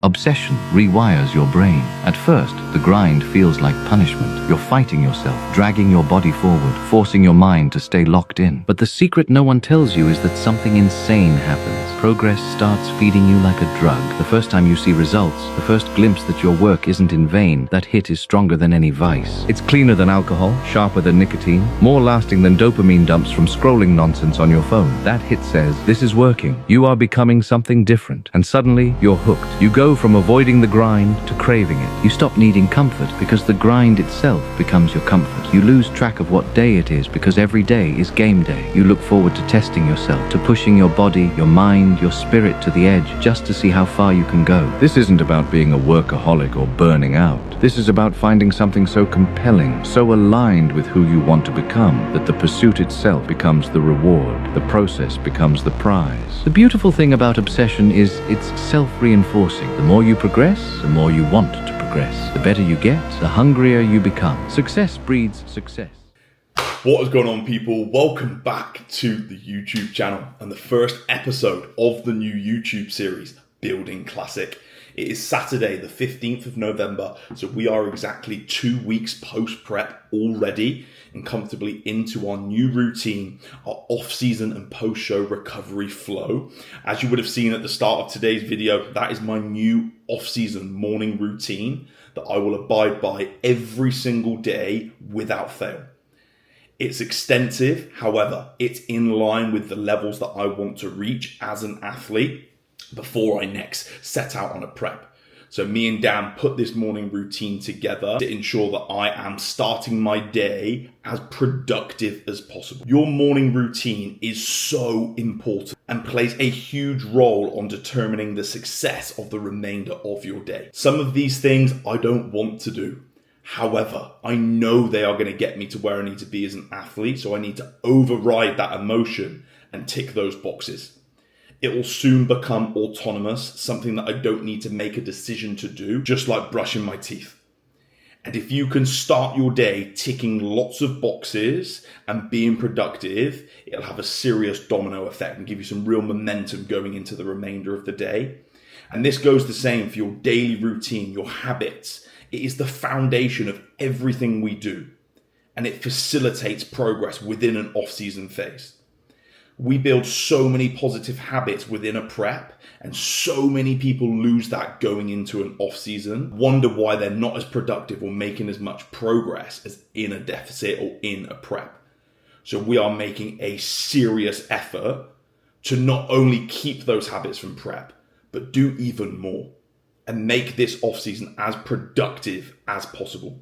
Obsession rewires your brain. At first, the grind feels like punishment. You're fighting yourself, dragging your body forward, forcing your mind to stay locked in. But the secret no one tells you is that something insane happens. Progress starts feeding you like a drug. The first time you see results, the first glimpse that your work isn't in vain, that hit is stronger than any vice. It's cleaner than alcohol, sharper than nicotine, more lasting than dopamine dumps from scrolling nonsense on your phone. That hit says, this is working. You are becoming something different. And suddenly, you're hooked. You go from avoiding the grind to craving it. You stop needing comfort because the grind itself becomes your comfort. You lose track of what day it is because every day is game day. You look forward to testing yourself, to pushing your body, your mind, your spirit to the edge just to see how far you can go. This isn't about being a workaholic or burning out. This is about finding something so compelling, so aligned with who you want to become, that the pursuit itself becomes the reward. The process becomes the prize. The beautiful thing about obsession is it's self-reinforcing. The more you progress, the more you want to progress. The better you get, the hungrier you become. Success breeds success. What is going on, people? Welcome back to the YouTube channel and the first episode of the new YouTube series, Building Classic. It is Saturday, the 15th of November, so we are exactly 2 weeks post-prep already and comfortably into our new routine, our off-season and post-show recovery flow. As you would have seen at the start of today's video, that is my new off-season morning routine that I will abide by every single day without fail. It's extensive, however, it's in line with the levels that I want to reach as an athlete before I next set out on a prep. So me and Dan put this morning routine together to ensure that I am starting my day as productive as possible. Your morning routine is so important and plays a huge role on determining the success of the remainder of your day. Some of these things I don't want to do. However, I know they are going to get me to where I need to be as an athlete, so I need to override that emotion and tick those boxes. It will soon become autonomous, something that I don't need to make a decision to do, just like brushing my teeth. And if you can start your day ticking lots of boxes and being productive, it'll have a serious domino effect and give you some real momentum going into the remainder of the day. And this goes the same for your daily routine, your habits. It is the foundation of everything we do, and it facilitates progress within an off-season phase. We build so many positive habits within a prep, and so many people lose that going into an off-season, wonder why they're not as productive or making as much progress as in a deficit or in a prep. So we are making a serious effort to not only keep those habits from prep, but do even more and make this off-season as productive as possible.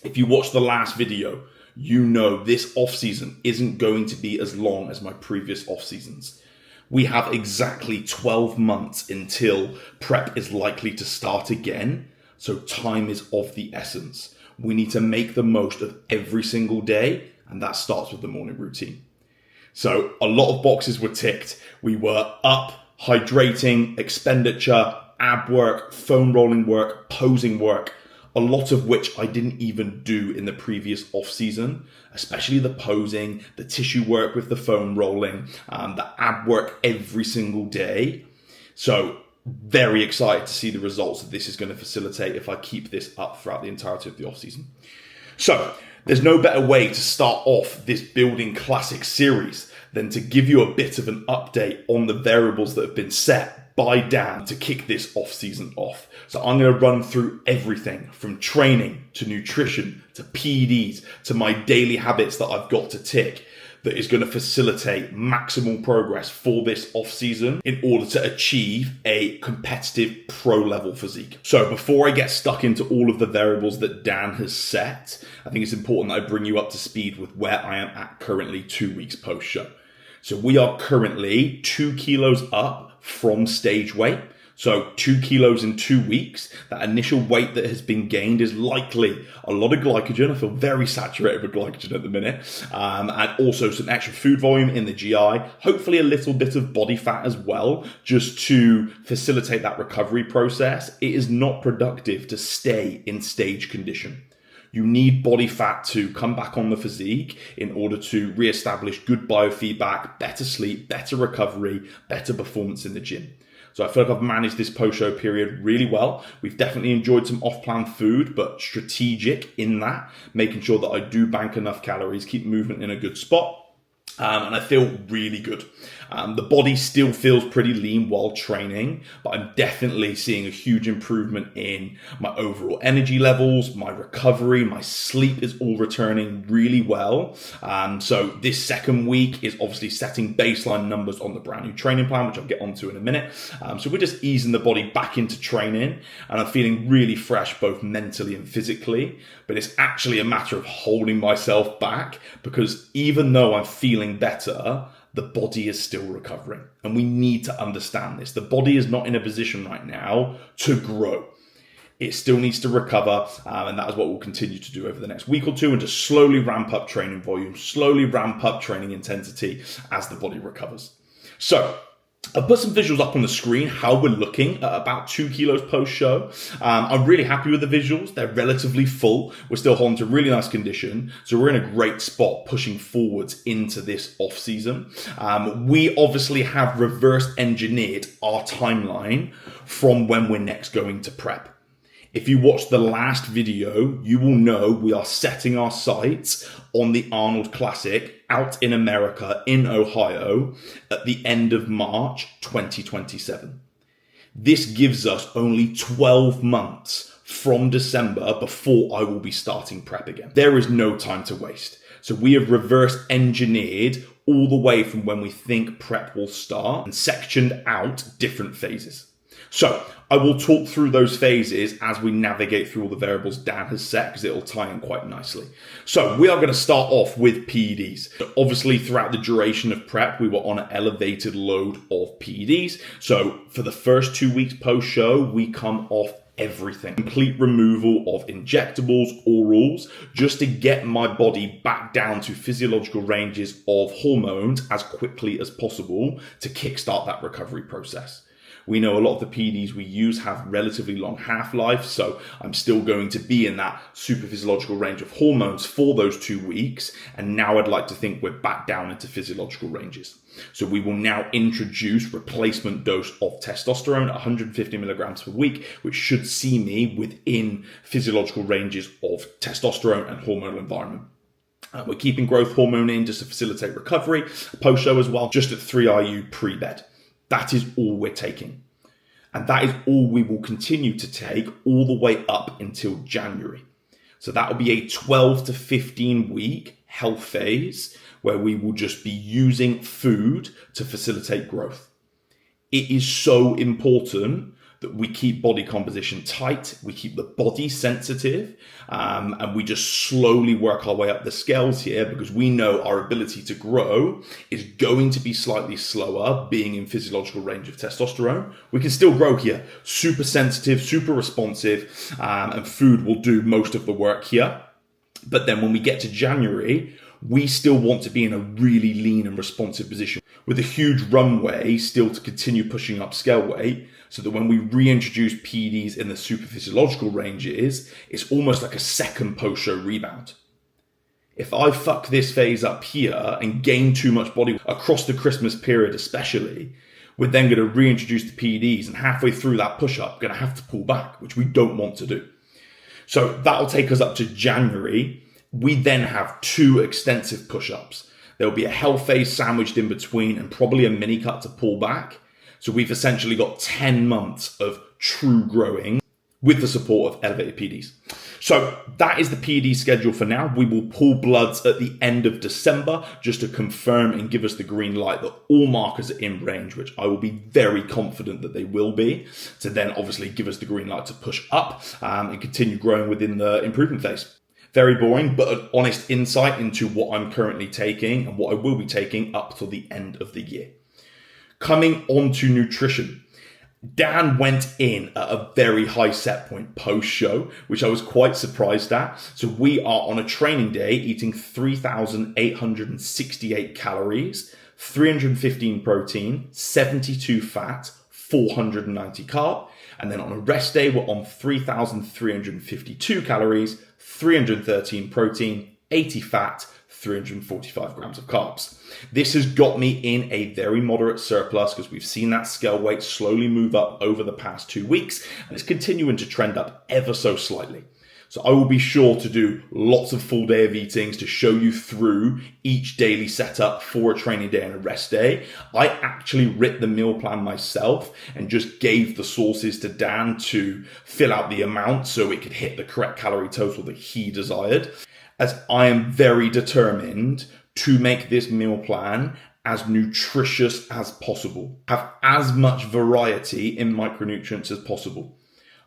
If you watched the last video, you know this off-season isn't going to be as long as my previous off-seasons. We have exactly 12 months until prep is likely to start again, so time is of the essence. We need to make the most of every single day, and that starts with the morning routine. So a lot of boxes were ticked. We were up, hydrating, expenditure, ab work, foam rolling work, posing work, a lot of which I didn't even do in the previous off-season, especially the posing, the tissue work with the foam rolling, the ab work every single day. So very excited to see the results that this is going to facilitate if I keep this up throughout the entirety of the off-season. So there's no better way to start off this Building Classic series than to give you a bit of an update on the variables that have been set by Dan to kick this off-season off. So I'm going to run through everything from training to nutrition to PEDs to my daily habits that I've got to tick that is going to facilitate maximal progress for this off-season in order to achieve a competitive pro-level physique. So before I get stuck into all of the variables that Dan has set, I think it's important that I bring you up to speed with where I am at currently 2 weeks post-show. So we are currently 2 kilos up from stage weight. So 2 kilos in 2 weeks. That initial weight that has been gained is likely a lot of glycogen. I feel very saturated with glycogen at the minute. And also some extra food volume in the GI. Hopefully a little bit of body fat as well, just to facilitate that recovery process. It is not productive to stay in stage condition. You need body fat to come back on the physique in order to reestablish good biofeedback, better sleep, better recovery, better performance in the gym. So So I feel like I've managed this post-show period really well. We've definitely enjoyed some off-plan food, but strategic in that, making sure that I do bank enough calories, keep movement in a good spot. And I feel really good. The body still feels pretty lean while training, but I'm definitely seeing a huge improvement in my overall energy levels, my recovery, my sleep is all returning really well. So this second week is obviously setting baseline numbers on the brand new training plan, which I'll get onto in a minute. So we're just easing the body back into training, and I'm feeling really fresh, both mentally and physically. But it's actually a matter of holding myself back, because even though I'm feeling better, the body is still recovering. And we need to understand this. The body is not in a position right now to grow. It still needs to recover, and that is what we'll continue to do over the next week or two, and just slowly ramp up training volume, slowly ramp up training intensity as the body recovers. So I'll put some visuals up on the screen, how we're looking at about 2 kilos post-show. I'm really happy with the visuals. They're relatively full. We're still holding to really nice condition. So we're in a great spot pushing forwards into this off-season. We obviously have reverse engineered our timeline from when we're next going to prep. If you watched the last video, you will know we are setting our sights on the Arnold Classic out in America, in Ohio, at the end of March 2027. This gives us only 12 months from December before I will be starting prep again. There is no time to waste. So we have reverse engineered all the way from when we think prep will start and sectioned out different phases. So I will talk through those phases as we navigate through all the variables Dan has set, because it'll tie in quite nicely. So we are going to start off with PEDs. Obviously, throughout the duration of prep, we were on an elevated load of PEDs. So for the first 2 weeks post-show, we come off everything. Complete removal of injectables, orals, just to get my body back down to physiological ranges of hormones as quickly as possible to kickstart that recovery process. We know a lot of the PEDs we use have relatively long half-life, so I'm still going to be in that super physiological range of hormones for those 2 weeks, and now I'd like to think we're back down into physiological ranges. So we will now introduce replacement dose of testosterone, 150 milligrams per week, which should see me within physiological ranges of testosterone and hormonal environment. We're keeping growth hormone in just to facilitate recovery, post-show as well, just at 3 IU pre-bed. That is all we're taking. And that is all we will continue to take all the way up until January. So that will be a 12 to 15 week health phase where we will just be using food to facilitate growth. It is so important that we keep body composition tight, we keep the body sensitive, and we just slowly work our way up the scales here, because we know our ability to grow is going to be slightly slower being in physiological range of testosterone. We can still grow here, super sensitive, super responsive, and food will do most of the work here. But then when we get to January, we still want to be in a really lean and responsive position with a huge runway still to continue pushing up scale weight, so that when we reintroduce PEDs in the super physiological ranges, it's almost like a second post-show rebound. If I fuck this phase up here and gain too much body across the Christmas period especially, we're then going to reintroduce the PEDs, and halfway through that push-up, we're going to have to pull back, which we don't want to do. So that'll take us up to January. We then have 2 extensive push-ups. There'll be a health phase sandwiched in between and probably a mini cut to pull back. So we've essentially got 10 months of true growing with the support of elevated PEDs. So that is the PED schedule for now. We will pull bloods at the end of December just to confirm and give us the green light that all markers are in range, which I will be very confident that they will be, to then obviously give us the green light to push up and continue growing within the improvement phase. Very boring, but an honest insight into what I'm currently taking and what I will be taking up till the end of the year. Coming on to nutrition. Dan went in at a very high set point post-show, which I was quite surprised at. So we are on a training day eating 3,868 calories, 315 protein, 72 fat, 490 carb. And then on a rest day, we're on 3,352 calories, 313 protein, 80 fat, 345 grams of carbs. This has got me in a very moderate surplus because we've seen that scale weight slowly move up over the past 2 weeks, and it's continuing to trend up ever so slightly. So I will be sure to do lots of full day of eatings to show you through each daily setup for a training day and a rest day. I actually writ the meal plan myself and just gave the sources to Dan to fill out the amount so it could hit the correct calorie total that he desired, as I am very determined to make this meal plan as nutritious as possible, have as much variety in micronutrients as possible.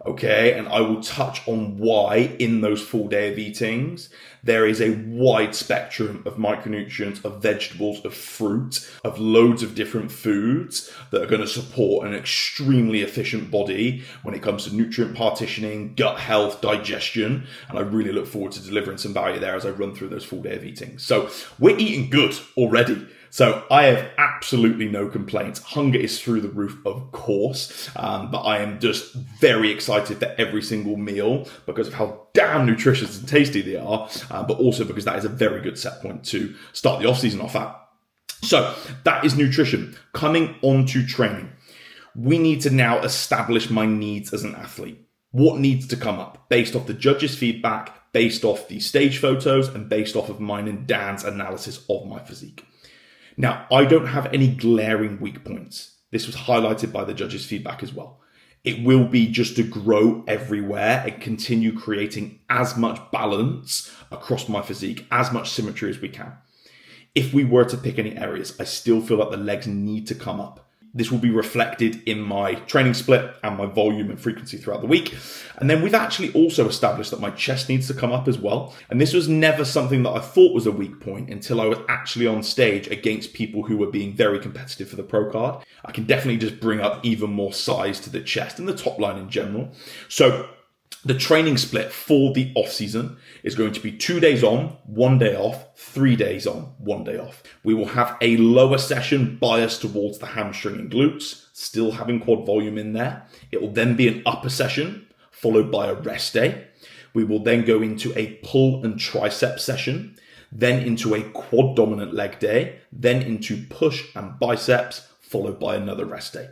Okay, and I will touch on why in those full day of eatings, there is a wide spectrum of micronutrients, of vegetables, of fruit, of loads of different foods that are going to support an extremely efficient body when it comes to nutrient partitioning, gut health, digestion. And I really look forward to delivering some value there as I run through those full day of eatings. So we're eating good already. So I have absolutely no complaints. Hunger is through the roof, of course, but I am just very excited for every single meal because of how damn nutritious and tasty they are, but also because that is a very good set point to start the off-season off at. So that is nutrition. Coming on to training. We need to now establish my needs as an athlete. What needs to come up based off the judges' feedback, based off the stage photos, and based off of mine and Dan's analysis of my physique. Now, I don't have any glaring weak points. This was highlighted by the judges' feedback as well. It will be just to grow everywhere and continue creating as much balance across my physique, as much symmetry as we can. If we were to pick any areas, I still feel that the legs need to come up. This will be reflected in my training split and my volume and frequency throughout the week. And then we've actually also established that my chest needs to come up as well. And this was never something that I thought was a weak point until I was actually on stage against people who were being very competitive for the pro card. I can definitely just bring up even more size to the chest and the top line in general. So the training split for the off season is going to be 2 days on, 1 day off, 3 days on, 1 day off. We will have a lower session biased towards the hamstring and glutes, still having quad volume in there. It will then be an upper session followed by a rest day. We will then go into a pull and tricep session, then into a quad dominant leg day, then into push and biceps, followed by another rest day.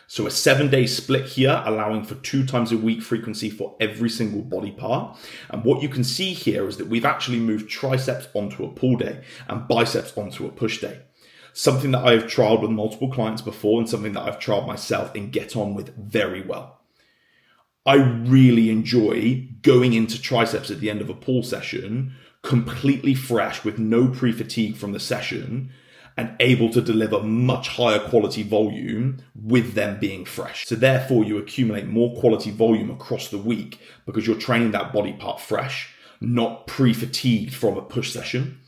So a 7-day split here, allowing for 2 times a week frequency for every single body part. And what you can see here is that we've actually moved triceps onto a pull day and biceps onto a push day. Something that I have trialed with multiple clients before and something that I've trialed myself and get on with very well. I really enjoy going into triceps at the end of a pull session, completely fresh with no pre-fatigue from the session, and able to deliver much higher quality volume with them being fresh. So therefore you accumulate more quality volume across the week because you're training that body part fresh, not pre-fatigued from a push session.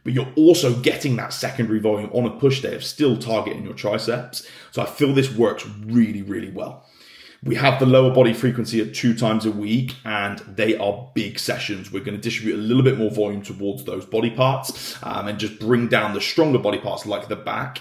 But you're also getting that secondary volume on a push day of still targeting your triceps. So I feel this works really, really well. We have the lower body frequency at 2 times a week, and they are big sessions. We're going to distribute a little bit more volume towards those body parts and just bring down the stronger body parts like the back,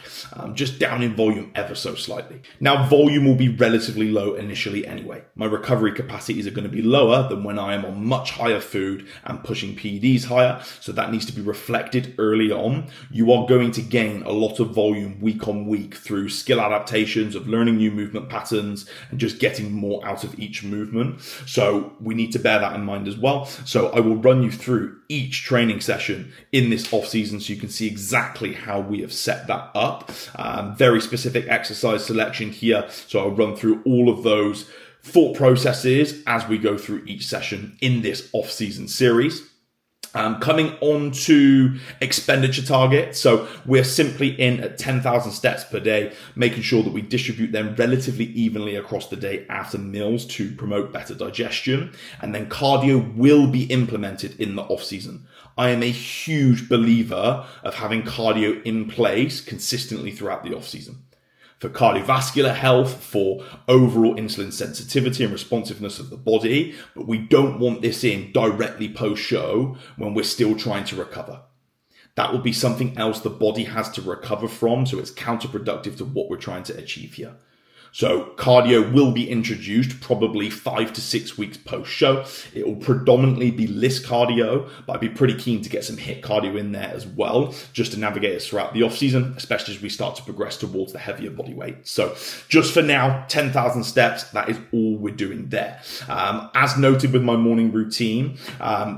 just down in volume ever so slightly. Now, volume will be relatively low initially anyway. My recovery capacities are going to be lower than when I am on much higher food and pushing PEDs higher, so that needs to be reflected early on. You are going to gain a lot of volume week on week through skill adaptations of learning new movement patterns and just getting more out of each movement. So we need to bear that in mind as well. So I will run you through each training session in this off season so you can see exactly how we have set that up. Very specific exercise selection here. So I'll run through all of those thought processes as we go through each session in this off season series. Coming on to expenditure target. So we're simply in at 10,000 steps per day, making sure that we distribute them relatively evenly across the day after meals to promote better digestion. And then cardio will be implemented in the off season. I am a huge believer of having cardio in place consistently throughout the off season. For cardiovascular health, for overall insulin sensitivity and responsiveness of the body, but we don't want this in directly post-show when we're still trying to recover. That will be something else the body has to recover from, so it's counterproductive to what we're trying to achieve here. So cardio will be introduced probably 5 to 6 weeks post-show. It will predominantly be list cardio, but I'd be pretty keen to get some HIIT cardio in there as well, just to navigate us throughout the off-season, especially as we start to progress towards the heavier body weight. So just for now, 10,000 steps, that is all we're doing there. As noted with my morning routine,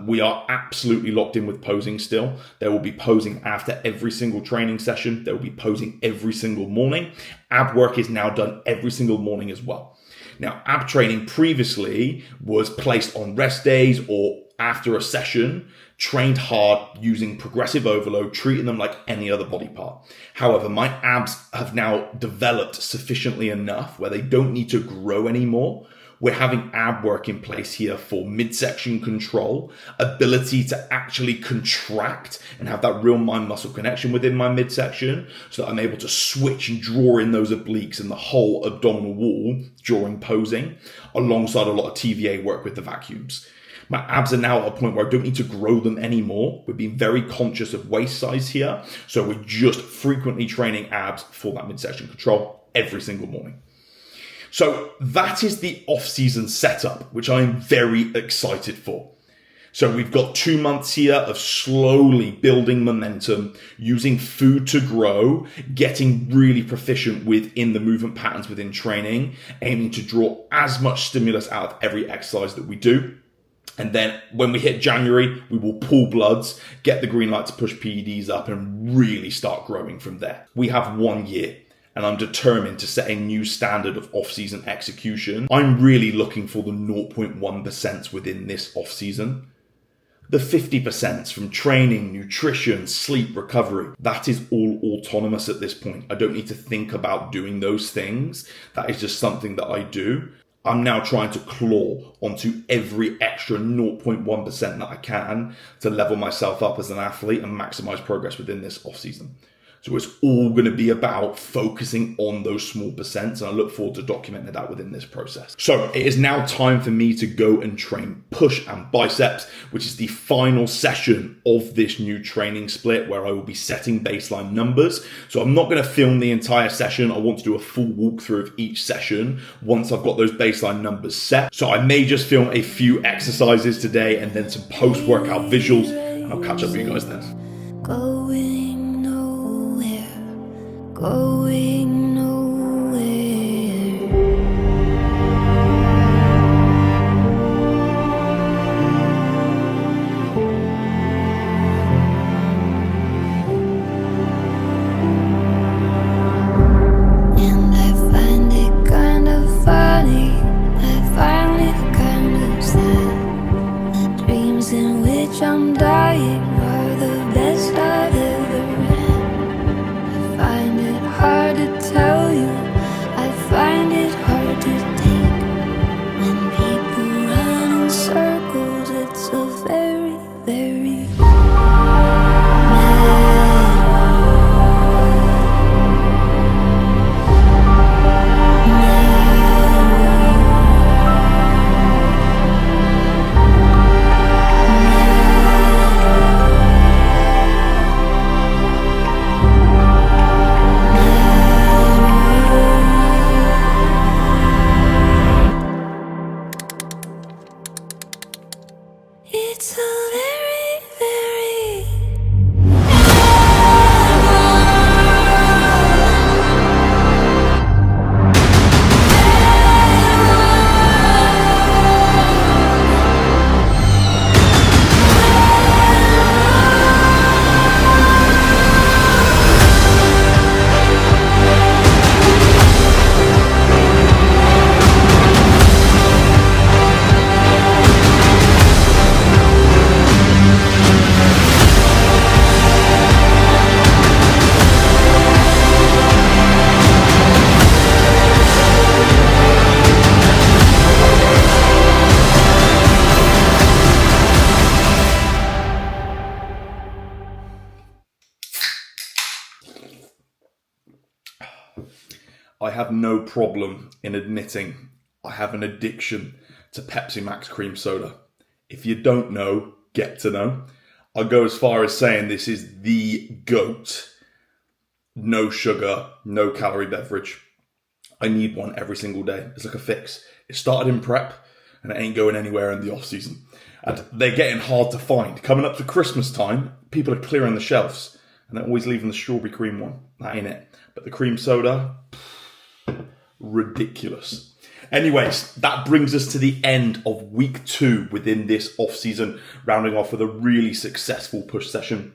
we are absolutely locked in with posing still. There will be posing after every single training session. There will be posing every single morning. Ab work is now done every single morning as well. Now, ab training previously was placed on rest days or after a session, trained hard using progressive overload, treating them like any other body part. However, my abs have now developed sufficiently enough where they don't need to grow anymore. We're having ab work in place here for midsection control, ability to actually contract and have that real mind-muscle connection within my midsection so that I'm able to switch and draw in those obliques and the whole abdominal wall during posing, alongside a lot of TVA work with the vacuums. My abs are now at a point where I don't need to grow them anymore. We're being very conscious of waist size here, so we're just frequently training abs for that midsection control every single morning. So that is the off-season setup, which I am very excited for. So we've got 2 months here of slowly building momentum, using food to grow, getting really proficient within the movement patterns within training, aiming to draw as much stimulus out of every exercise that we do. And then when we hit January, we will pull bloods, get the green light to push PEDs up and really start growing from there. We have 1 year. And I'm determined to set a new standard of off-season execution. I'm really looking for the 0.1% within this off-season. The 50% from training, nutrition, sleep, recovery, that is all autonomous at this point. I don't need to think about doing those things. That is just something that I do. I'm now trying to claw onto every extra 0.1% that I can to level myself up as an athlete and maximize progress within this off-season. So it's all going to be about focusing on those small percents, and I look forward to documenting that within this process. So it is now time for me to go and train push and biceps, which is the final session of this new training split where I will be setting baseline numbers. So I'm not going to film the entire session. I want to do a full walkthrough of each session once I've got those baseline numbers set. So I may just film a few exercises today and then some post-workout visuals, and I'll catch up with you guys then. Going nowhere. And I find it kind of funny, I find it kind of sad. The dreams in which I'm dying are the best I've ever had. Find it hard to tell you, I find it hard to take. When people run in circles, it's a very, very it's a very, very I have no problem in admitting I have an addiction to Pepsi Max cream soda. If you don't know, get to know. I'll go as far as saying this is the GOAT, no sugar, no calorie beverage. I need one every single day. It's like a fix. It started in prep and it ain't going anywhere in the off season. And they're getting hard to find. Coming up to Christmas time, people are clearing the shelves and they're always leaving the strawberry cream one. That ain't it. But the cream soda, ridiculous. Anyways, that brings us to the end of week 2 within this off-season, rounding off with a really successful push session.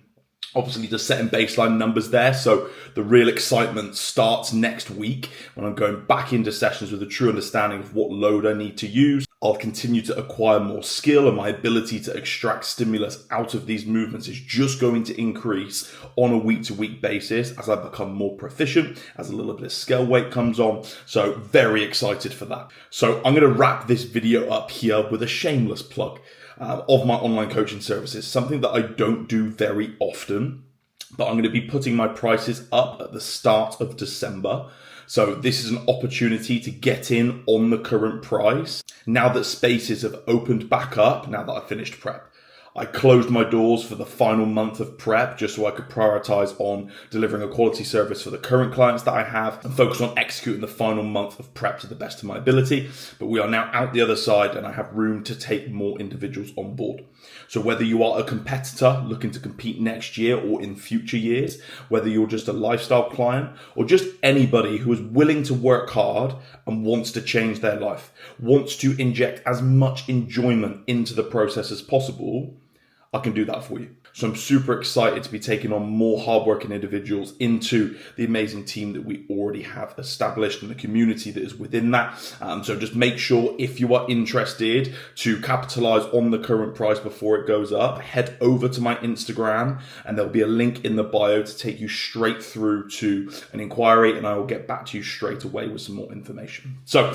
Obviously, just setting baseline numbers there, so the real excitement starts next week when I'm going back into sessions with a true understanding of what load I need to use. I'll continue to acquire more skill, and my ability to extract stimulus out of these movements is just going to increase on a week-to-week basis as I become more proficient, as a little bit of scale weight comes on. So very excited for that. So I'm going to wrap this video up here with a shameless plug of my online coaching services, something that I don't do very often, but I'm going to be putting my prices up at the start of December. So this is an opportunity to get in on the current price. Now that spaces have opened back up, now that I finished prep, I closed my doors for the final month of prep just so I could prioritize on delivering a quality service for the current clients that I have and focus on executing the final month of prep to the best of my ability. But we are now out the other side and I have room to take more individuals on board. So whether you are a competitor looking to compete next year or in future years, whether you're just a lifestyle client or just anybody who is willing to work hard and wants to change their life, wants to inject as much enjoyment into the process as possible, I can do that for you. So I'm super excited to be taking on more hardworking individuals into the amazing team that we already have established and the community that is within that. So just make sure if you are interested to capitalize on the current price before it goes up, head over to my Instagram and there'll be a link in the bio to take you straight through to an inquiry and I will get back to you straight away with some more information. So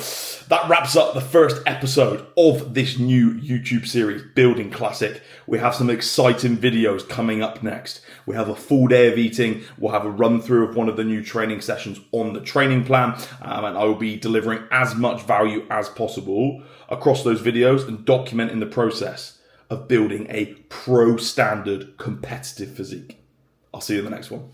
that wraps up the first episode of this new YouTube series, Building Classic. We have some exciting videos coming up next. We have a full day of eating. We'll have a run through of one of the new training sessions on the training plan. And I will be delivering as much value as possible across those videos and documenting the process of building a pro standard competitive physique. I'll see you in the next one.